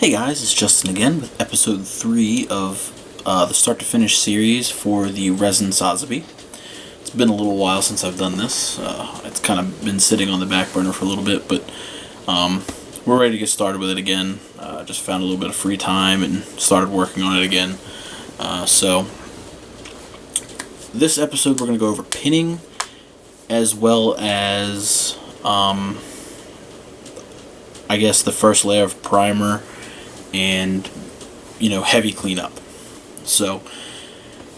Hey guys, it's Justin again with episode 3 of the start to finish series for the resin Sazabi. It's been a little while since I've done this. It's kind of been sitting on the back burner for a little bit, but we're ready to get started with it again. Just found a little bit of free time and started working on it again. So this episode we're going to go over pinning as well as I guess the first layer of primer and heavy cleanup. So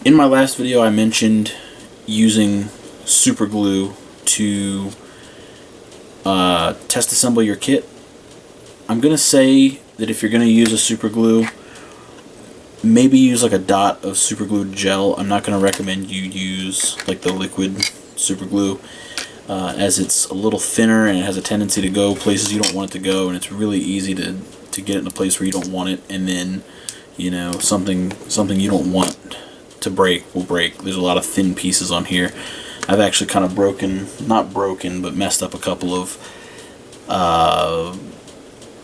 in my last video I mentioned using super glue to test assemble your kit. I'm gonna say that if you're gonna use a super glue, maybe use like a dot of super glue gel. I'm not gonna recommend you use like the liquid super glue, as it's a little thinner and it has a tendency to go places you don't want it to go, and it's really easy to get it in a place where you don't want it, and then something you don't want to break will break. There's a lot of thin pieces on here. I've actually kind of not broken, but messed up a couple of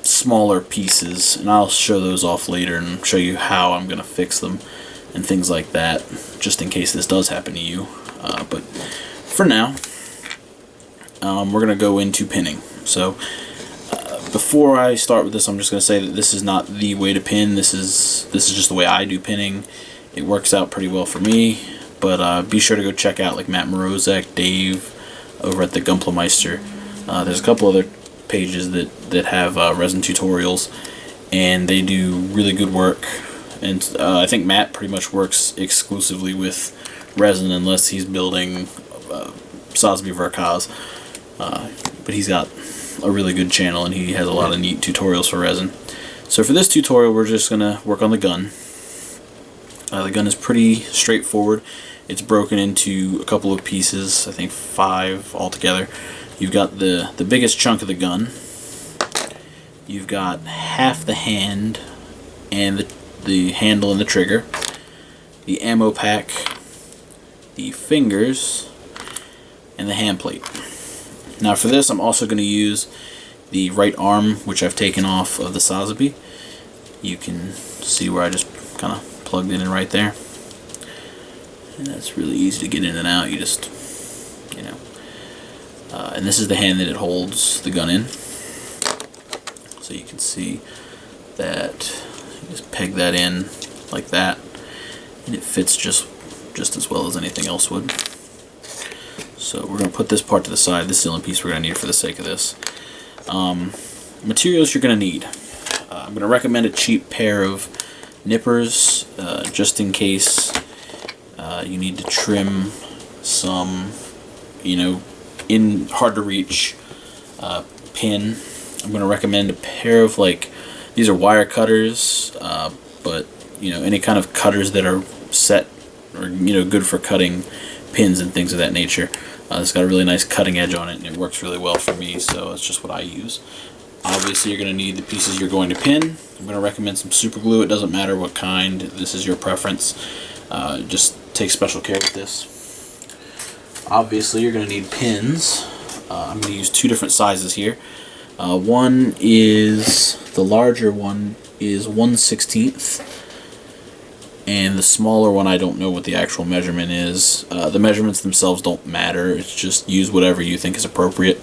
smaller pieces, and I'll show those off later and show you how I'm gonna fix them and things like that, just in case this does happen to you. But for now, we're gonna go into pinning. So before I start with this, I'm just going to say that this is not the way to pin. This is just the way I do pinning. It works out pretty well for me, but be sure to go check out like Matt Morozek, Dave over at the Gumplemeister. There's a couple other pages that have resin tutorials, and they do really good work. And I think Matt pretty much works exclusively with resin unless he's building Sazabi Verkaz. But he's got a really good channel and he has a lot of neat tutorials for resin. So for this tutorial we're just going to work on the gun. The gun is pretty straightforward. It's broken into a couple of pieces, I think 5 altogether. You've got the biggest chunk of the gun. You've got half the hand and the handle and the trigger. The ammo pack, the fingers, and the hand plate. Now for this I'm also going to use the right arm, which I've taken off of the Sazabi. You can see where I just kind of plugged it in right there. And that's really easy to get in and out. You just, and this is the hand that it holds the gun in. So you can see that you just peg that in like that, and it fits just as well as anything else would. So we're going to put this part to the side. This is the only piece we're going to need for the sake of this. Materials you're going to need. I'm going to recommend a cheap pair of nippers, just in case you need to trim some, in hard to reach pin. I'm going to recommend a pair of these are wire cutters, but any kind of cutters that are set or good for cutting pins and things of that nature. It's got a really nice cutting edge on it, and it works really well for me, so it's just what I use. Obviously you're going to need the pieces you're going to pin. I'm going to recommend some super glue. It doesn't matter what kind. This is your preference. Just take special care with this. Obviously you're going to need pins. I'm going to use 2 different sizes here. One is, the larger one is 1/16, and the smaller one, I don't know what the actual measurement is. The measurements themselves don't matter. It's just use whatever you think is appropriate.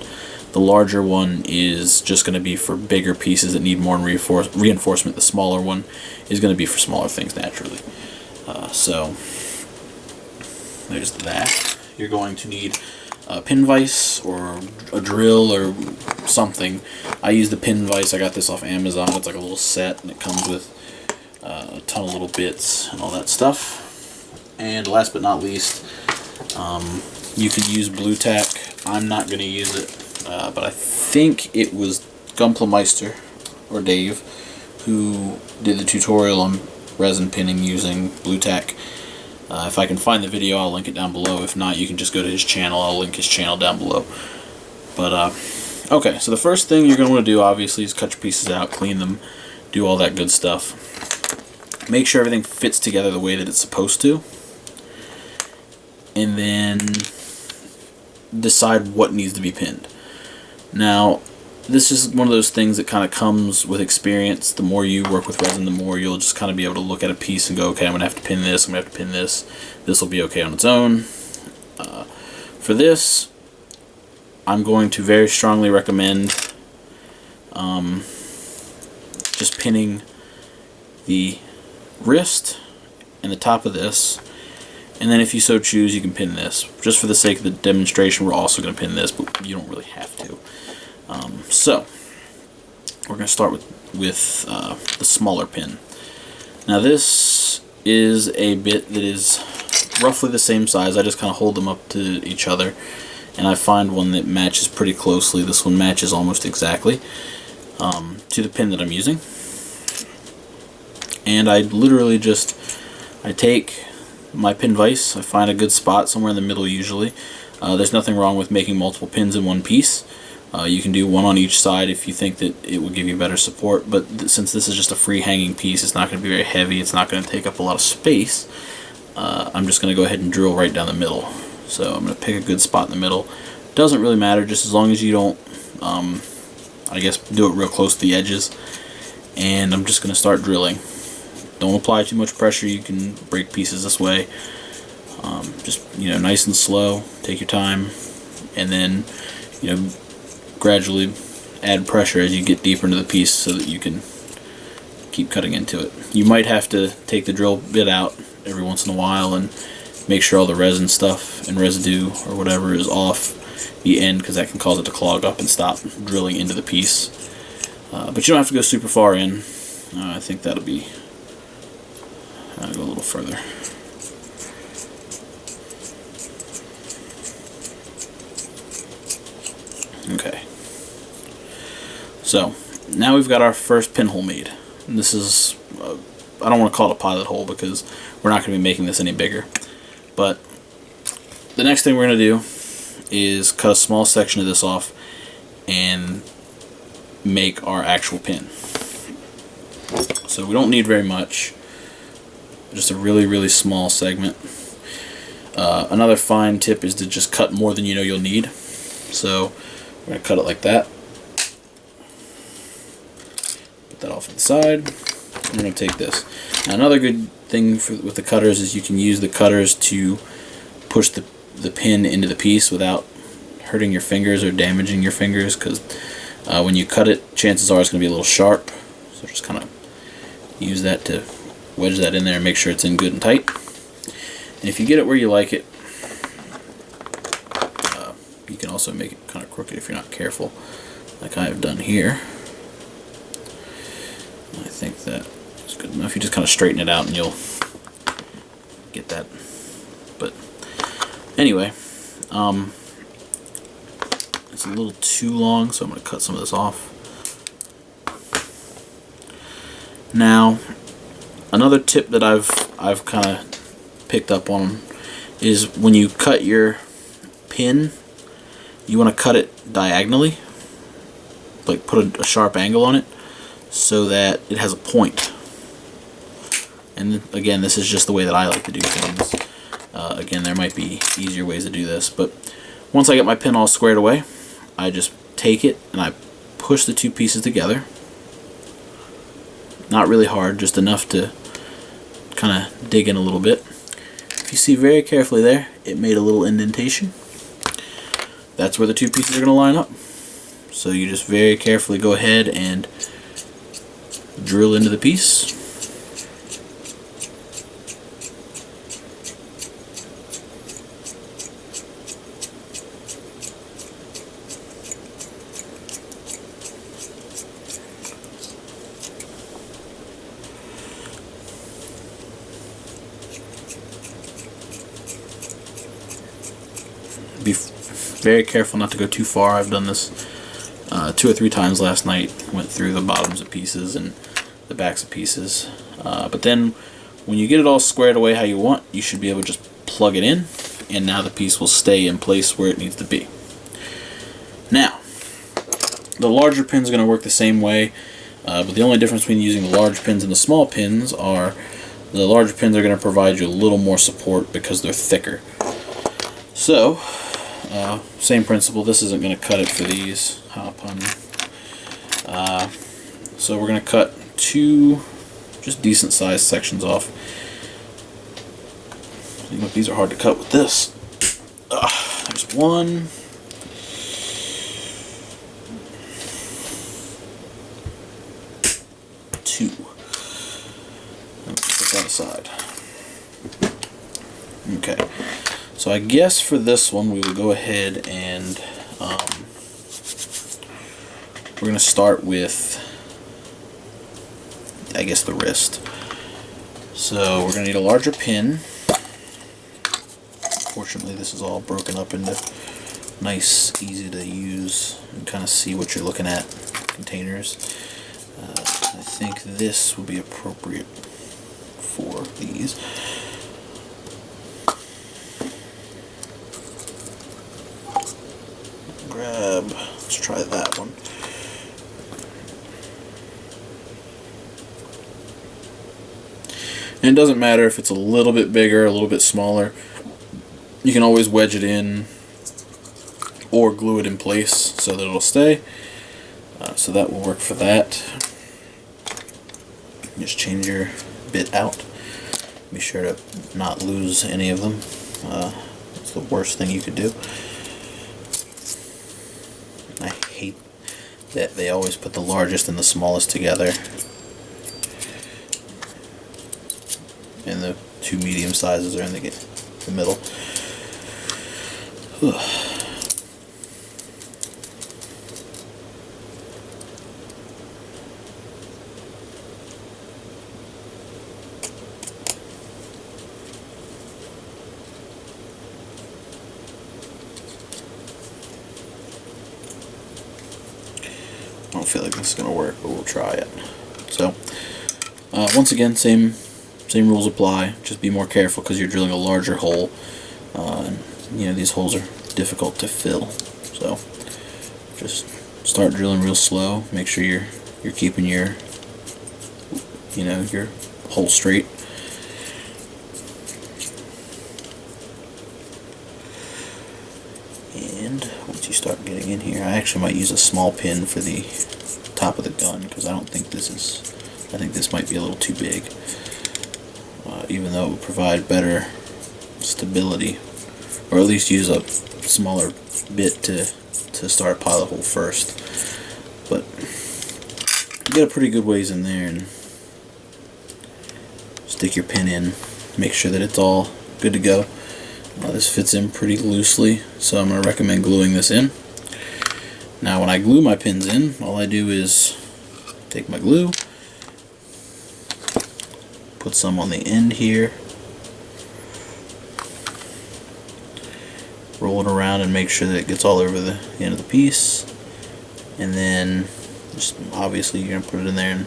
The larger one is just going to be for bigger pieces that need more reinforcement. The smaller one is going to be for smaller things naturally. So there's that. You're going to need a pin vise or a drill or something. I use the pin vise. I got this off Amazon. It's like a little set, and it comes with a ton of little bits and all that stuff. And last but not least, you can use blue tack. I'm not going to use it, but I think it was Gumplemeister or Dave who did the tutorial on resin pinning using blue tack. If I can find the video, I'll link it down below. If not, you can just go to his channel. I'll link his channel down below. But okay, so the first thing you're going to want to do obviously is cut your pieces out, clean them, do all that good stuff. Make sure everything fits together the way that it's supposed to, and then decide what needs to be pinned. Now, this is one of those things that kind of comes with experience. The more you work with resin, the more you'll just kind of be able to look at a piece and go, okay, I'm going to have to pin this, I'm going to have to pin this. This will be okay on its own. For this, I'm going to very strongly recommend just pinning the wrist and the top of this, and then if you so choose you can pin this. Just for the sake of the demonstration, we're also going to pin this, but you don't really have to. So we're going to start with the smaller pin. Now this is a bit that is roughly the same size. I just kind of hold them up to each other, and I find one that matches pretty closely. This one matches almost exactly to the pin that I'm using. And I literally just, I take my pin vise, I find a good spot somewhere in the middle usually. There's nothing wrong with making multiple pins in one piece. You can do one on each side if you think that it will give you better support, but since this is just a free hanging piece, it's not going to be very heavy, it's not going to take up a lot of space. I'm just going to go ahead and drill right down the middle. So I'm going to pick a good spot in the middle. Doesn't really matter, just as long as you don't, I guess, do it real close to the edges. And I'm just going to start drilling. Don't apply too much pressure, you can break pieces this way. Just, nice and slow, take your time, and then, gradually add pressure as you get deeper into the piece so that you can keep cutting into it. You might have to take the drill bit out every once in a while and make sure all the resin stuff and residue or whatever is off the end, because that can cause it to clog up and stop drilling into the piece. But you don't have to go super far in. I think that'll be... I'll go a little further. Okay. So, now we've got our first pinhole made. And this is, I don't want to call it a pilot hole because we're not going to be making this any bigger. But the next thing we're going to do is cut a small section of this off and make our actual pin. So we don't need very much. Just a really, really small segment. Another fine tip is to just cut more than you know you'll need. So we're going to cut it like that. Put that off to the side. We're going to take this. Now another good thing with the cutters is you can use the cutters to push the pin into the piece without hurting your fingers or damaging your fingers, because when you cut it, chances are it's going to be a little sharp. So just kind of use that to wedge that in there and make sure it's in good and tight. And if you get it where you like it, you can also make it kind of crooked if you're not careful, like I have done here. I think that is good enough. You just kind of straighten it out and you'll get that. But anyway, it's a little too long, so I'm going to cut some of this off. Now, another tip that I've kind of picked up on is when you cut your pin, you want to cut it diagonally, like put a sharp angle on it so that it has a point. And again, this is just the way that I like to do things. Again, there might be easier ways to do this, but once I get my pin all squared away, I just take it and I push the two pieces together. Not really hard, just enough to kind of dig in a little bit. If you see very carefully there, it made a little indentation. That's where the two pieces are going to line up. So you just very carefully go ahead and drill into the piece. Be very careful not to go too far. I've done this 2 or 3 times last night. Went through the bottoms of pieces and the backs of pieces. But then when you get it all squared away how you want, you should be able to just plug it in, and now the piece will stay in place where it needs to be. Now, the larger pins are going to work the same way, but the only difference between using the large pins and the small pins are the larger pins are going to provide you a little more support because they're thicker. So, same principle. This isn't going to cut it for these. Hop on So we're going to cut 2 just decent sized sections off. You know, these are hard to cut with this. There's 1. 2. Put that aside. Okay, so I guess for this one we will go ahead and we're going to start with, I guess, the wrist. So we're going to need a larger pin. Fortunately, this is all broken up into nice, easy to use and kind of see what you're looking at containers. I think this will be appropriate for these. Let's try that one. And it doesn't matter if it's a little bit bigger, a little bit smaller. You can always wedge it in or glue it in place so that it'll stay. So that will work for that. Just change your bit out. Be sure to not lose any of them. It's the worst thing you could do. I hate that they always put the largest and the smallest together, and the 2 medium sizes are in the middle. I don't feel like this is going to work, but we'll try it. So, once again, same rules apply. Just be more careful because you're drilling a larger hole. And, you know, these holes are difficult to fill. So, just start drilling real slow. Make sure you're keeping your hole straight. And once you start getting in here, I actually might use a small pin for the top of the gun because I think this might be a little too big. Even though it would provide better stability, or at least use a smaller bit to start a pilot hole first. But you get a pretty good ways in there, and stick your pin in, make sure that it's all good to go. This fits in pretty loosely, so I'm going to recommend gluing this in. Now when I glue my pins in, all I do is take my glue, put some on the end here, roll it around and make sure that it gets all over the end of the piece, and then just obviously you're going to put it in there and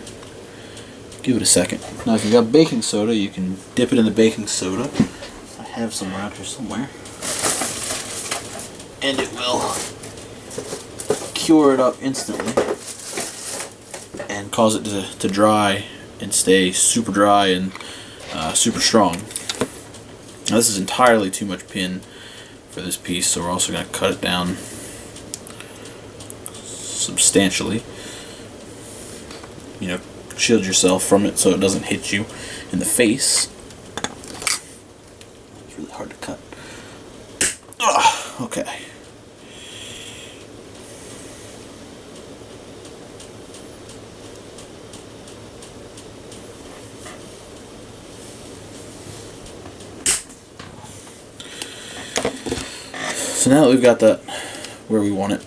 give it a second. Now if you got baking soda, you can dip it in the baking soda. I have some around here somewhere, and it will cure it up instantly and cause it to dry and stay super dry and super strong. Now this is entirely too much pin for this piece, so we're also going to cut it down substantially. You know, shield yourself from it so it doesn't hit you in the face. It's really hard to cut. Okay. So now that we've got that where we want it,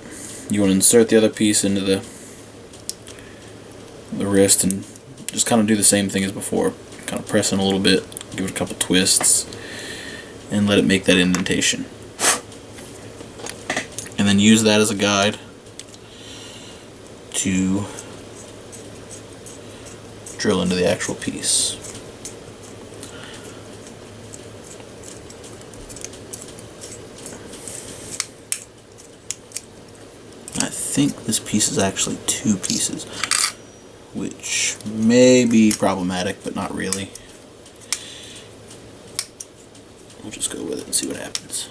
you want to insert the other piece into the wrist and just kind of do the same thing as before. Kind of press in a little bit, give it a couple twists, and let it make that indentation. And then use that as a guide to drill into the actual piece. I think this piece is actually 2 pieces, which may be problematic, but not really. We'll just go with it and see what happens.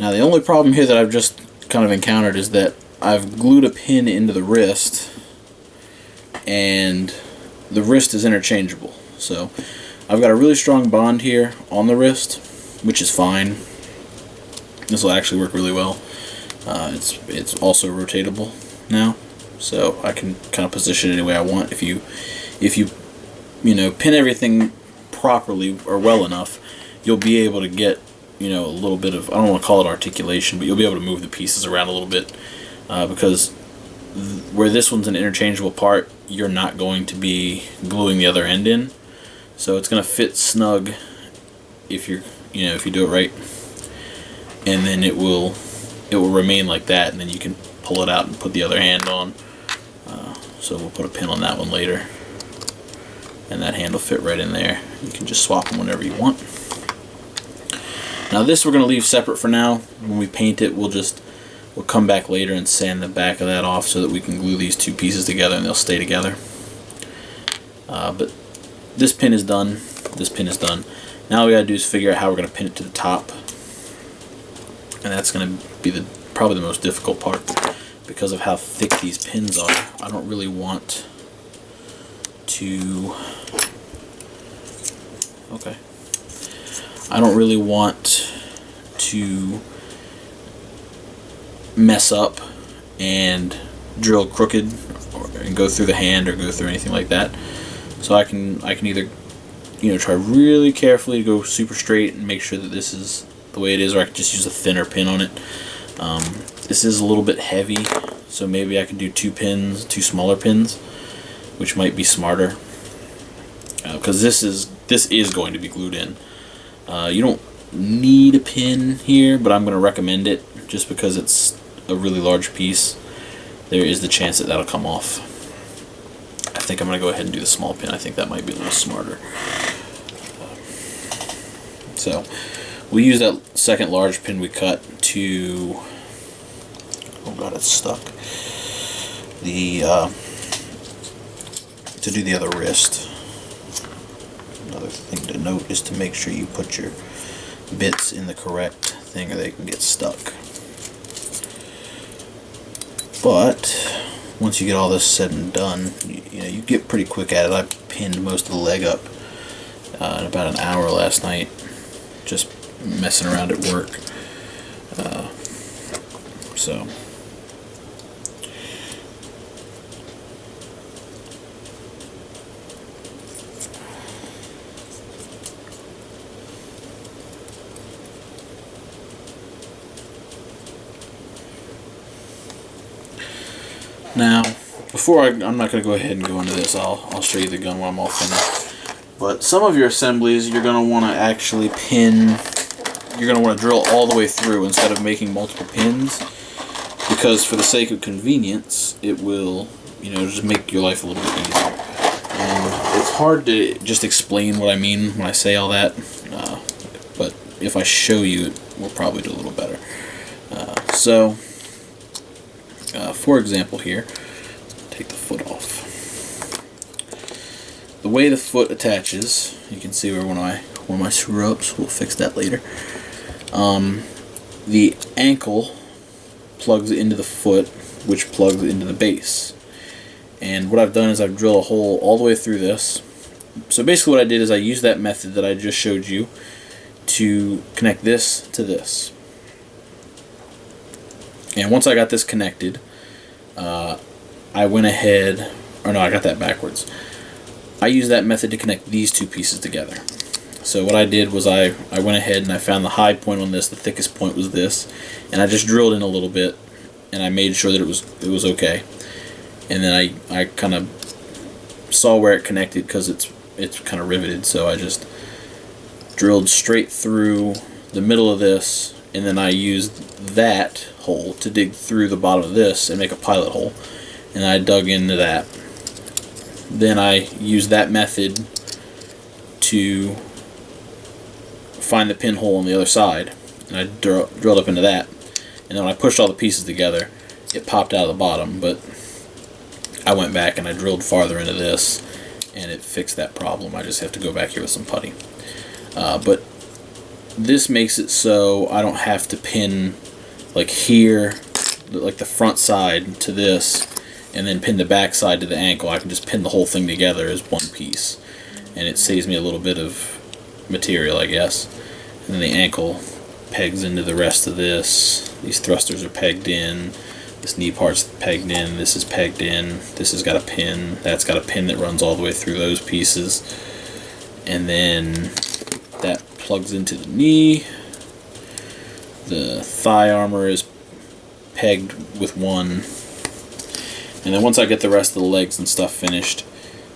Now the only problem here that I've just kind of encountered is that I've glued a pin into the wrist, and the wrist is interchangeable. So I've got a really strong bond here on the wrist, which is fine. This will actually work really well. It's also rotatable now, so I can kind of position it any way I want. If you pin everything properly or well enough, you'll be able to get a little bit of, I don't want to call it articulation, but you'll be able to move the pieces around a little bit, because where this one's an interchangeable part, you're not going to be gluing the other end in, so it's going to fit snug if you do it right, and then it will remain like that, and then you can pull it out and put the other hand on. So we'll put a pin on that one later, and that hand will fit right in there. You can just swap them whenever you want. Now this we're going to leave separate for now. When we paint it, we'll come back later and sand the back of that off so that we can glue these two pieces together and they'll stay together. But this pin is done. This pin is done. Now all we got to do is figure out how we're going to pin it to the top, and that's going to be probably the most difficult part because of how thick these pins are. I don't really want to. Okay. I don't really want to mess up and drill crooked and go through the hand or go through anything like that. So I can either try really carefully to go super straight and make sure that this is the way it is, or I can just use a thinner pin on it. This is a little bit heavy, so maybe I can do two smaller pins, which might be smarter, because this is going to be glued in. You don't need a pin here, but I'm going to recommend it just because it's a really large piece. There is the chance that that'll come off. I think I'm going to go ahead and do the small pin. I think that might be a little smarter. So we'll use that second large pin we cut to, oh god, it's stuck, to do the other wrist. Another thing to note is to make sure you put your bits in the correct thing or they can get stuck. But once you get all this said and done, you get pretty quick at it. I pinned most of the leg up in about an hour last night, just messing around at work. So now, before I'm not going to go ahead and go into this, I'll show you the gun when I'm all finished. But some of your assemblies, you're going to want to actually pin, you're going to want to drill all the way through instead of making multiple pins, because for the sake of convenience, it will, just make your life a little bit easier. And it's hard to just explain what I mean when I say all that, but if I show you, it will probably do a little better. For example here, take the foot off. The way the foot attaches, you can see where one of my screw-ups, we'll fix that later. The ankle plugs into the foot, which plugs into the base. And what I've done is I've drilled a hole all the way through this. So basically what I did is I used that method that I just showed you to connect this to this. And once I got this connected, I went ahead, or no, I got that backwards. I used that method to connect these two pieces together. So what I did was I went ahead and I found the high point on this, the thickest point was this, and I just drilled in a little bit, and I made sure that it was okay. And then I kind of saw where it connected because it's kind of riveted, so I just drilled straight through the middle of this, and then I used that hole to dig through the bottom of this and make a pilot hole, and I dug into that. Then I used that method to find the pinhole on the other side, and I drilled up into that, and then when I pushed all the pieces together, it popped out of the bottom, but I went back and I drilled farther into this, and it fixed that problem. I just have to go back here with some putty. But this makes it so I don't have to pin like here, like the front side to this, and then pin the back side to the ankle. I can just pin the whole thing together as one piece, and it saves me a little bit of material, I guess. And then the ankle pegs into the rest of this. These thrusters are pegged in. This knee part's pegged in. This is pegged in. This has got a pin. That's got a pin that runs all the way through those pieces. And then that plugs into the knee. The thigh armor is pegged with one. And then once I get the rest of the legs and stuff finished,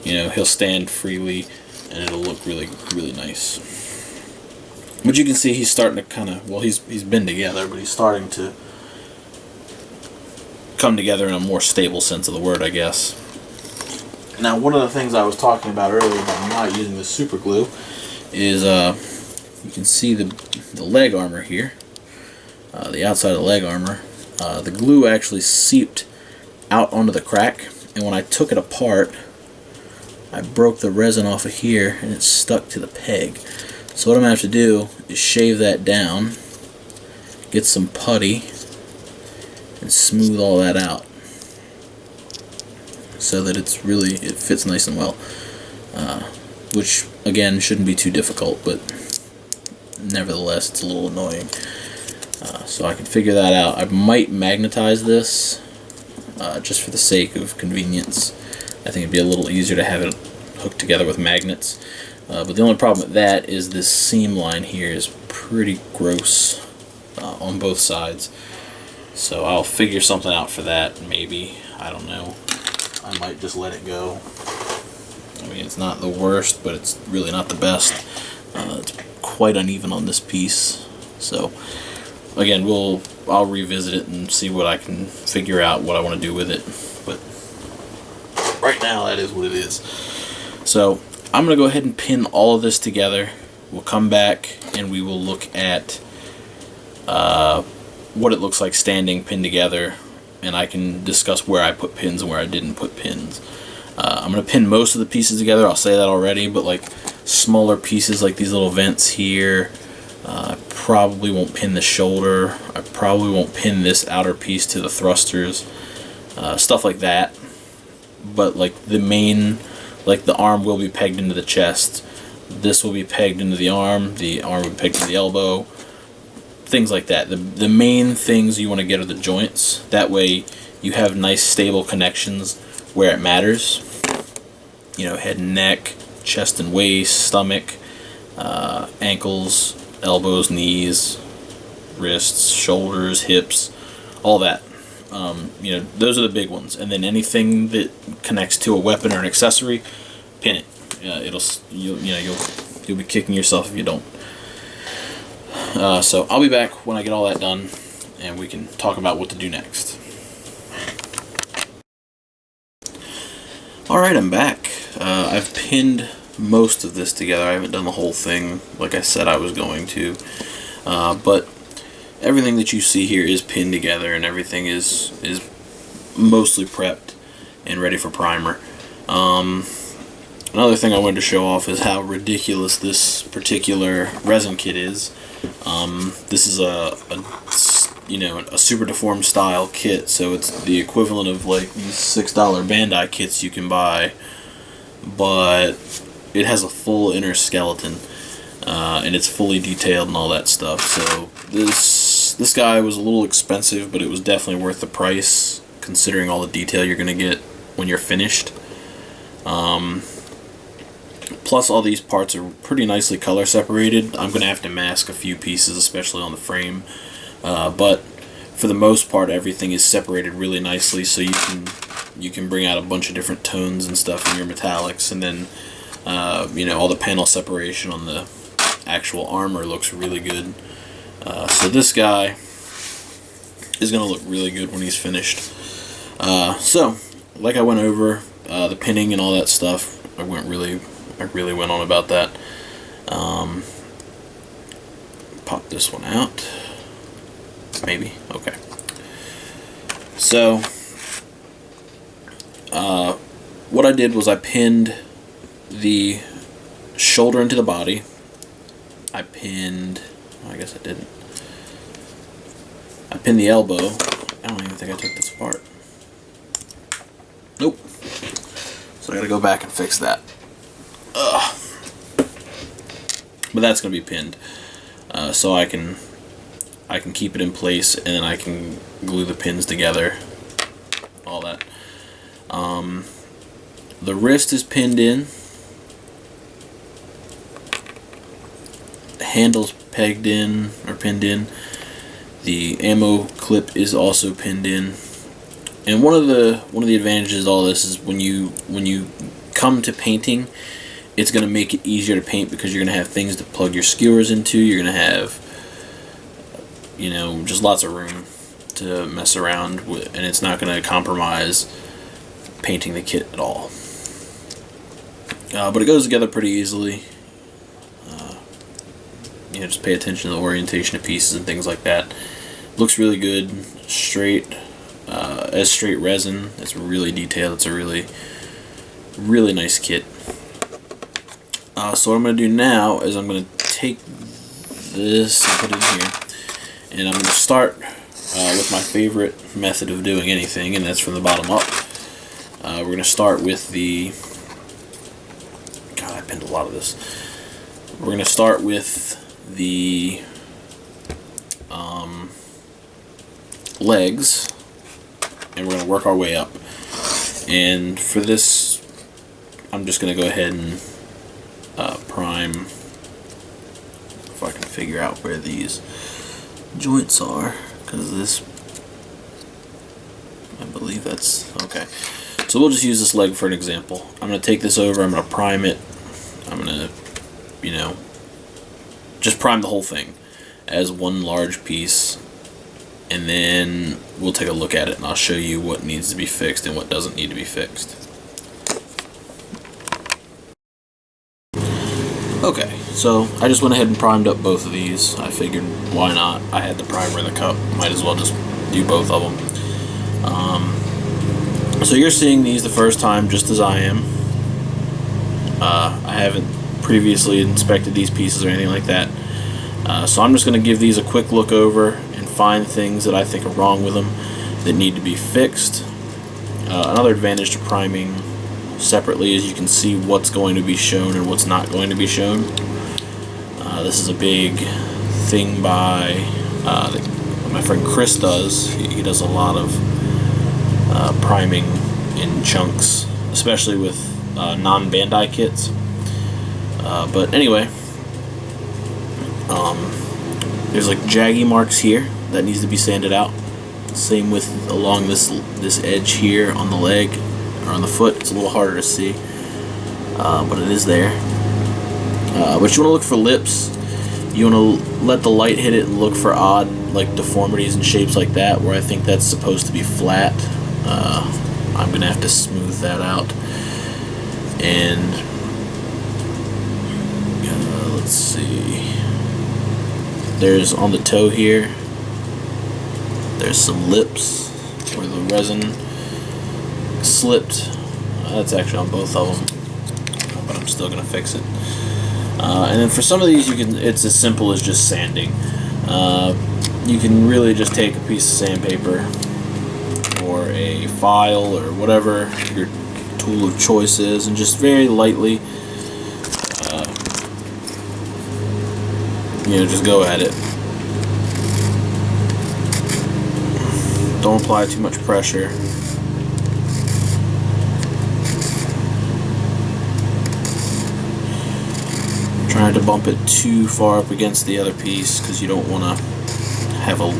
you know, he'll stand freely and it'll look really, really nice. But you can see he's starting to kind of, well, he's been together, but he's starting to come together in a more stable sense of the word, I guess. Now, one of the things I was talking about earlier about not using the super glue is you can see the leg armor here, the outside of the leg armor. The glue actually seeped out onto the crack, and when I took it apart, I broke the resin off of here and it stuck to the peg. So what I'm going to have to do is shave that down, get some putty, and smooth all that out so that it fits nice and well, which again shouldn't be too difficult, but nevertheless it's a little annoying. So I can figure that out. I might magnetize this just for the sake of convenience. I think it'd be a little easier to have it hooked together with magnets, but the only problem with that is this seam line here is pretty gross on both sides. So I'll figure something out for that, maybe. I don't know. I might just let it go. I mean, it's not the worst, but it's really not the best. It's quite uneven on this piece. So, again, I'll revisit it and see what I can figure out, what I want to do with it. But right now, that is what it is. So, I'm going to go ahead and pin all of this together. We'll come back and we will look at what it looks like standing pinned together, and I can discuss where I put pins and where I didn't put pins. I'm going to pin most of the pieces together, I'll say that already, but like smaller pieces like these little vents here, I probably won't pin the shoulder, I probably won't pin this outer piece to the thrusters, stuff like that. But like the main, like the arm will be pegged into the chest, this will be pegged into the arm will be pegged to the elbow, things like that. The main things you want to get are the joints. That way you have nice stable connections where it matters. You know, head and neck, chest and waist, stomach, ankles, elbows, knees, wrists, shoulders, hips, all that. You know, those are the big ones. And then anything that connects to a weapon or an accessory, pin it. You'll be kicking yourself if you don't. So I'll be back when I get all that done, and we can talk about what to do next. Alright, I'm back. I've pinned most of this together. I haven't done the whole thing like I said I was going to. But everything that you see here is pinned together, and everything is mostly prepped and ready for primer. Another thing I wanted to show off is how ridiculous this particular resin kit is. This is a super deformed style kit, so it's the equivalent of like these $6 Bandai kits you can buy, but it has a full inner skeleton, and it's fully detailed and all that stuff. So this guy was a little expensive, but it was definitely worth the price considering all the detail you're gonna get when you're finished. Plus all these parts are pretty nicely color separated. I'm going to have to mask a few pieces, especially on the frame. But for the most part, everything is separated really nicely, so you can bring out a bunch of different tones and stuff in your metallics. And then, all the panel separation on the actual armor looks really good. So this guy is going to look really good when he's finished. So, like I went over, the pinning and all that stuff, I really went on about that. Pop this one out. Maybe. Okay. So, what I did was I pinned the shoulder into the body. I pinned, I guess I didn't. I pinned the elbow. I don't even think I took this apart. Nope. So I gotta go back and fix that. Ugh. But that's gonna be pinned, so I can keep it in place, and then I can glue the pins together. All that. The wrist is pinned in. The handle's pegged in or pinned in. The ammo clip is also pinned in. And one of the advantages of all this is when you come to painting, it's going to make it easier to paint because you're going to have things to plug your skewers into. You're going to have, you know, just lots of room to mess around with, and it's not going to compromise painting the kit at all. But it goes together pretty easily. You know, just pay attention to the orientation of pieces and things like that. Looks really good, straight, as straight resin. It's really detailed. It's a really, really nice kit. So what I'm going to do now is I'm going to take this and put it in here, and I'm going to start with my favorite method of doing anything, and that's from the bottom up. We're going to start with the... God, I pinned a lot of this. We're going to start with the legs, and we're going to work our way up. And for this, I'm just going to go ahead and prime, if I can figure out where these joints are, because this, I believe that's okay. So we'll just use this leg for an example. I'm going to take this over, I'm going to prime it, I'm going to, you know, just prime the whole thing as one large piece, and then we'll take a look at it and I'll show you what needs to be fixed and what doesn't need to be fixed. Okay, so I just went ahead and primed up both of these. I figured, why not? I had the primer in the cup, might as well just do both of them. So you're seeing these the first time just as I am. I haven't previously inspected these pieces or anything like that. So I'm just going to give these a quick look over and find things that I think are wrong with them that need to be fixed. Another advantage to priming separately is you can see what's going to be shown and what's not going to be shown. This is a big thing by my friend Chris does. He does a lot of priming in chunks, especially with non-Bandai kits. But anyway, there's like jaggy marks here that needs to be sanded out. Same with along this edge here on the leg or on the foot. It's a little harder to see, but it is there. But you want to look for lips. You want to let the light hit it and look for odd like deformities and shapes like that where I think that's supposed to be flat. I'm gonna have to smooth that out. And let's see. There's on the toe here. There's some lips where the resin slipped. That's actually on both of them, but I'm still gonna fix it. And then for some of these, it's as simple as just sanding. You can really just take a piece of sandpaper or a file or whatever your tool of choice is, and just very lightly, just go at it. Don't apply too much pressure. Trying to bump it too far up against the other piece because you don't want to have a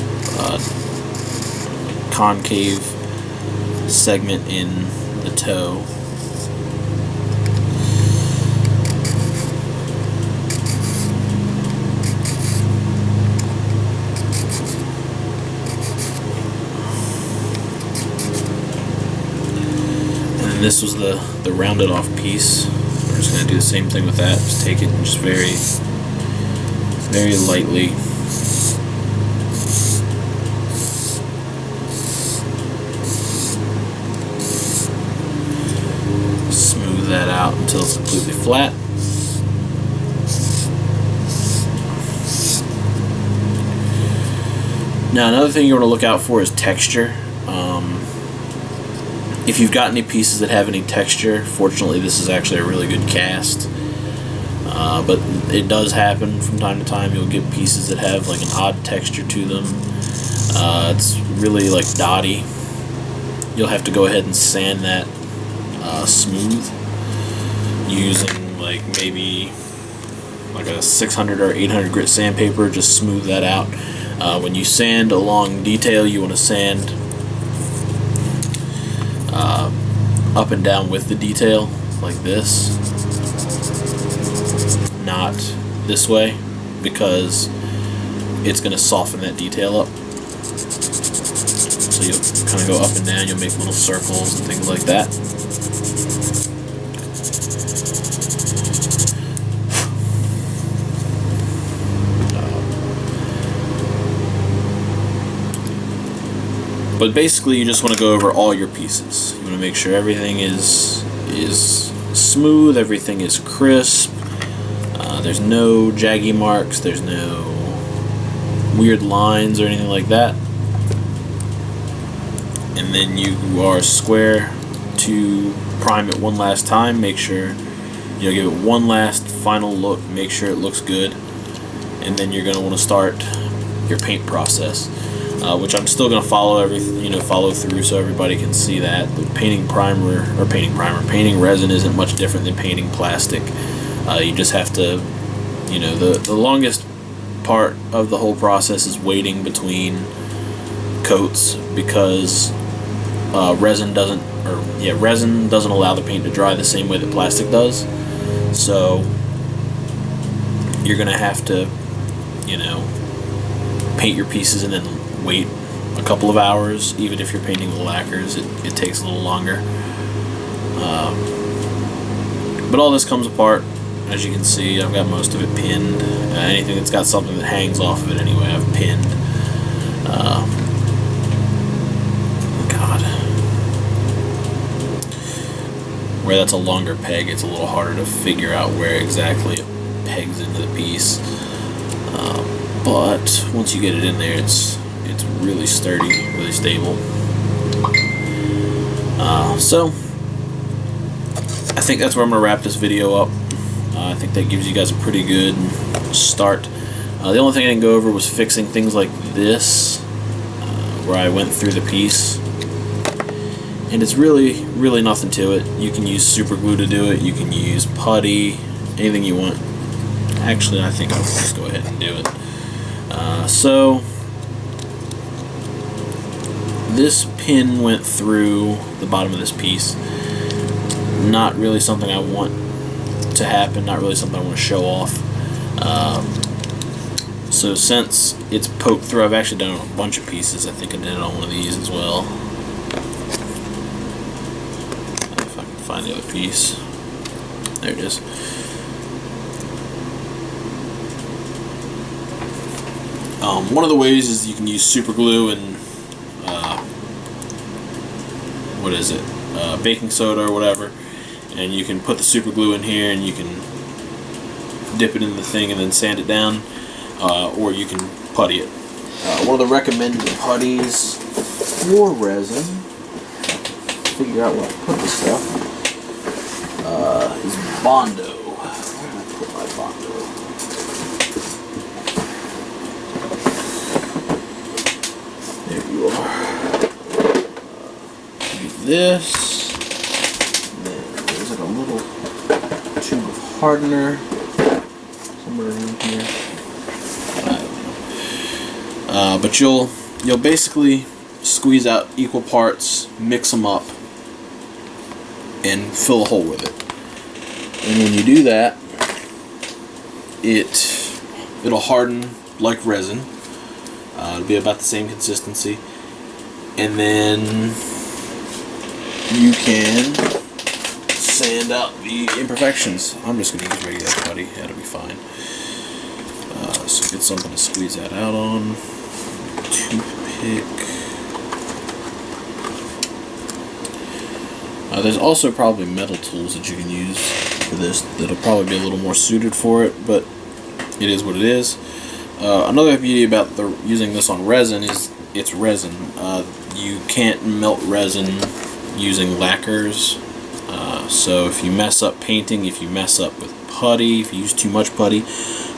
concave segment in the toe. And this was the rounded off piece. We're just going to do the same thing with that. Just take it and just very, very lightly smooth that out until it's completely flat. Now another thing you want to look out for is texture. If you've got any pieces that have any texture, fortunately this is actually a really good cast. But it does happen from time to time. You'll get pieces that have like an odd texture to them. It's really like dotty. You'll have to go ahead and sand that smooth using like maybe like a 600 or 800 grit sandpaper. Just smooth that out. When you sand along detail, you want to sand up and down with the detail like this, not this way, because it's going to soften that detail up. So you'll kind of go up and down, you'll make little circles and things like that. But basically you just want to go over all your pieces. You want to make sure everything is smooth, everything is crisp, there's no jaggy marks, there's no weird lines or anything like that. And then you are square to prime it one last time. Make sure you give it one last final look, make sure it looks good, and then you're going to want to start your paint process. Which I'm still going to follow through so everybody can see that. But painting resin isn't much different than painting plastic. You just have to, the longest part of the whole process is waiting between coats, because resin doesn't allow the paint to dry the same way that plastic does. So you're going to have to, paint your pieces and then wait a couple of hours. Even if you're painting with lacquers, it takes a little longer. But all this comes apart. As you can see, I've got most of it pinned. Anything that's got something that hangs off of it anyway, I've pinned. Where that's a longer peg, it's a little harder to figure out where exactly it pegs into the piece. But once you get it in there, it's really sturdy, really stable. So I think that's where I'm going to wrap this video up. I think that gives you guys a pretty good start. The only thing I didn't go over was fixing things like this, where I went through the piece. And it's really, really nothing to it. You can use super glue to do it. You can use putty, anything you want. Actually, I think I'll just go ahead and do it. So this pin went through the bottom of this piece. Not really something I want to happen, not really something I want to show off. So since it's poked through, I've actually done it on a bunch of pieces. I think I did it on one of these as well. If I can find the other piece. There it is. One of the ways is you can use super glue and baking soda or whatever, and you can put the super glue in here and you can dip it in the thing and then sand it down, or you can putty it. One of the recommended putties for resin, figure out where I put the stuff, is Bondo. Where did I put my Bondo? There you are. This, and then there's like a little tube of hardener somewhere around here. I don't know. But you'll basically squeeze out equal parts, mix them up, and fill a hole with it. And when you do that, it'll harden like resin. It'll be about the same consistency, and then you can sand out the imperfections. I'm just going to use regular putty. That'll be fine. So get something to squeeze that out on. Toothpick. There's also probably metal tools that you can use for this that'll probably be a little more suited for it, but it is what it is. Another beauty about using this on resin is it's resin. You can't melt resin using lacquers. So if you mess up painting, if you mess up with putty, if you use too much putty,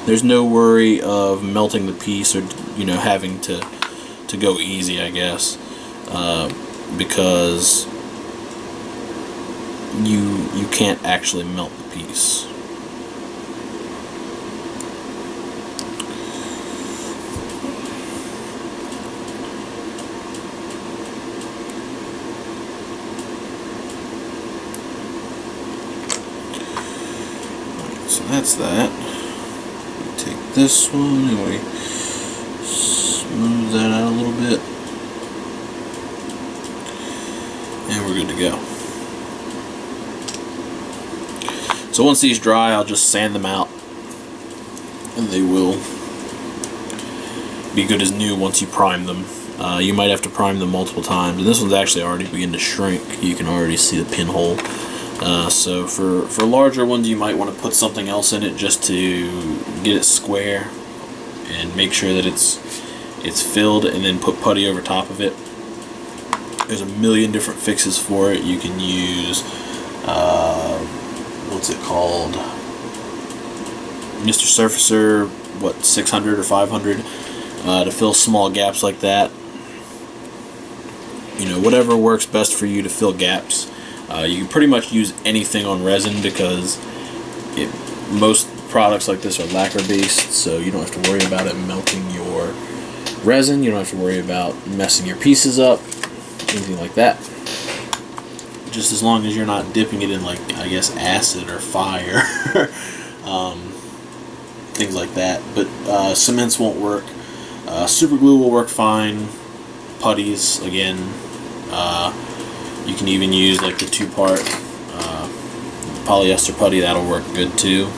there's no worry of melting the piece or having to go easy, I guess, because you can't actually melt the piece. So that's that. We take this one and we smooth that out a little bit, and we're good to go. So once these dry, I'll just sand them out, and they will be good as new once you prime them. You might have to prime them multiple times, and this one's actually already beginning to shrink. You can already see the pinhole. So for larger ones, you might want to put something else in it just to get it square and make sure that it's filled, and then put putty over top of it. There's a million different fixes for it. You can use what's it called, Mr. Surfacer, 600 or 500, to fill small gaps like that. Whatever works best for you to fill gaps. You can pretty much use anything on resin because most products like this are lacquer based, so you don't have to worry about it melting your resin. You don't have to worry about messing your pieces up, anything like that. Just as long as you're not dipping it in, like, I guess, acid or fire, things like that. But cements won't work. Super glue will work fine. Putties, again. You can even use like the 2-part polyester putty. That'll work good too.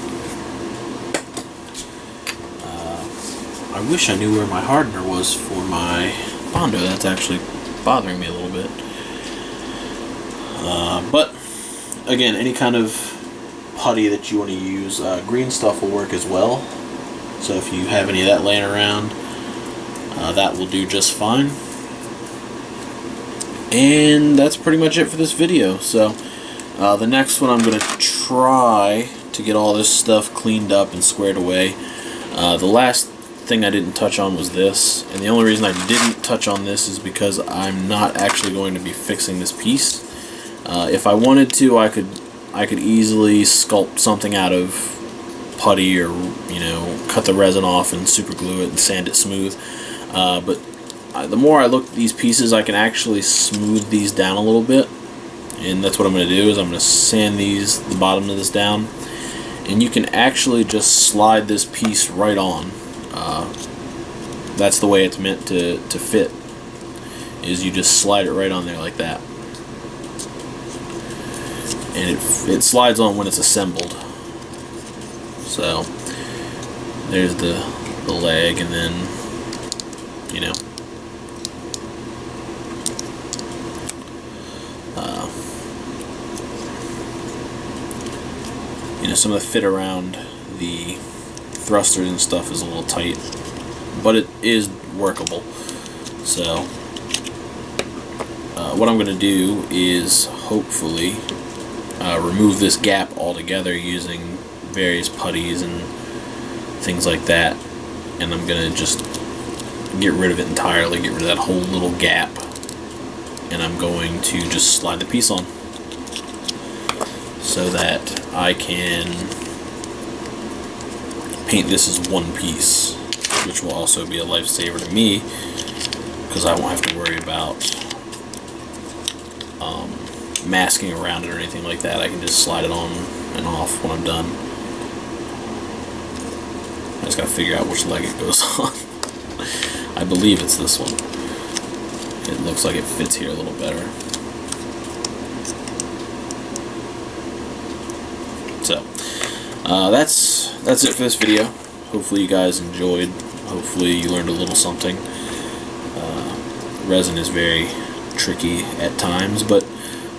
I wish I knew where my hardener was for my Bondo. That's actually bothering me a little bit. But again, any kind of putty that you want to use, green stuff will work as well. So if you have any of that laying around, that will do just fine. And that's pretty much it for this video. So the next one, I'm going to try to get all this stuff cleaned up and squared away. The last thing I didn't touch on was this, and the only reason I didn't touch on this is because I'm not actually going to be fixing this piece. If I wanted to, I could easily sculpt something out of putty, or cut the resin off and super glue it and sand it smooth. But the more I look at these pieces, I can actually smooth these down a little bit, and that's what I'm going to do. Is I'm going to sand the bottom of this down, and you can actually just slide this piece right on. That's the way it's meant to fit. Is you just slide it right on there like that, and it slides on when it's assembled. So there's the leg, and then some of the fit around the thrusters and stuff is a little tight, but it is workable. So what I'm going to do is hopefully remove this gap altogether using various putties and things like that, and I'm going to just get rid of it entirely, get rid of that whole little gap, and I'm going to just slide the piece on so that I can paint this as one piece, which will also be a lifesaver to me because I won't have to worry about masking around it or anything like that. I can just slide it on and off when I'm done. I just gotta figure out which leg it goes on. I believe it's this one. It looks like it fits here a little better. So that's it for this video. Hopefully you guys enjoyed. Hopefully you learned a little something. Resin is very tricky at times, but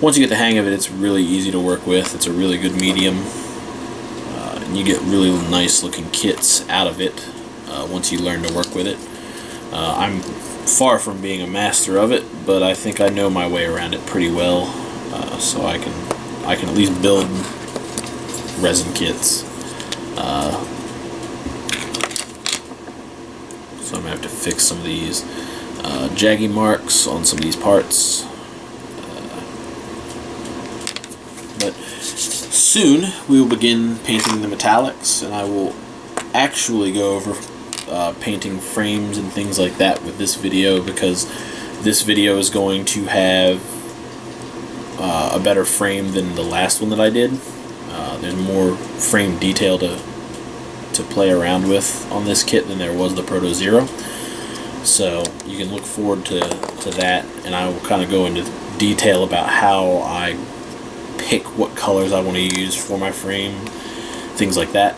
once you get the hang of it, it's really easy to work with. It's a really good medium. And you get really nice looking kits out of it. once you learn to work with it. I'm far from being a master of it, but I think I know my way around it pretty well, so I can at least build resin kits. So I'm going to have to fix some of these jaggy marks on some of these parts. But soon we will begin painting the metallics, and I will actually go over painting frames and things like that with this video, because this video is going to have a better frame than the last one that I did. There's more frame detail to play around with on this kit than there was the Proto Zero, so you can look forward to that, and I will kind of go into detail about how I pick what colors I want to use for my frame, things like that.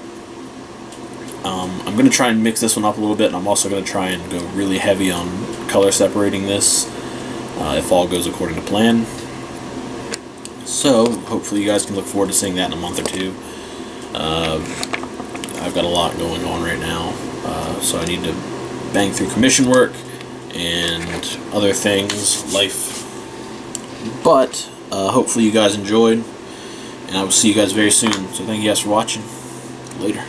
I'm going to try and mix this one up a little bit, and I'm also going to try and go really heavy on color separating this if all goes according to plan. So hopefully you guys can look forward to seeing that in a month or two. I've got a lot going on right now, so I need to bang through commission work and other things, life. But hopefully you guys enjoyed, and I will see you guys very soon. So thank you guys for watching. Later.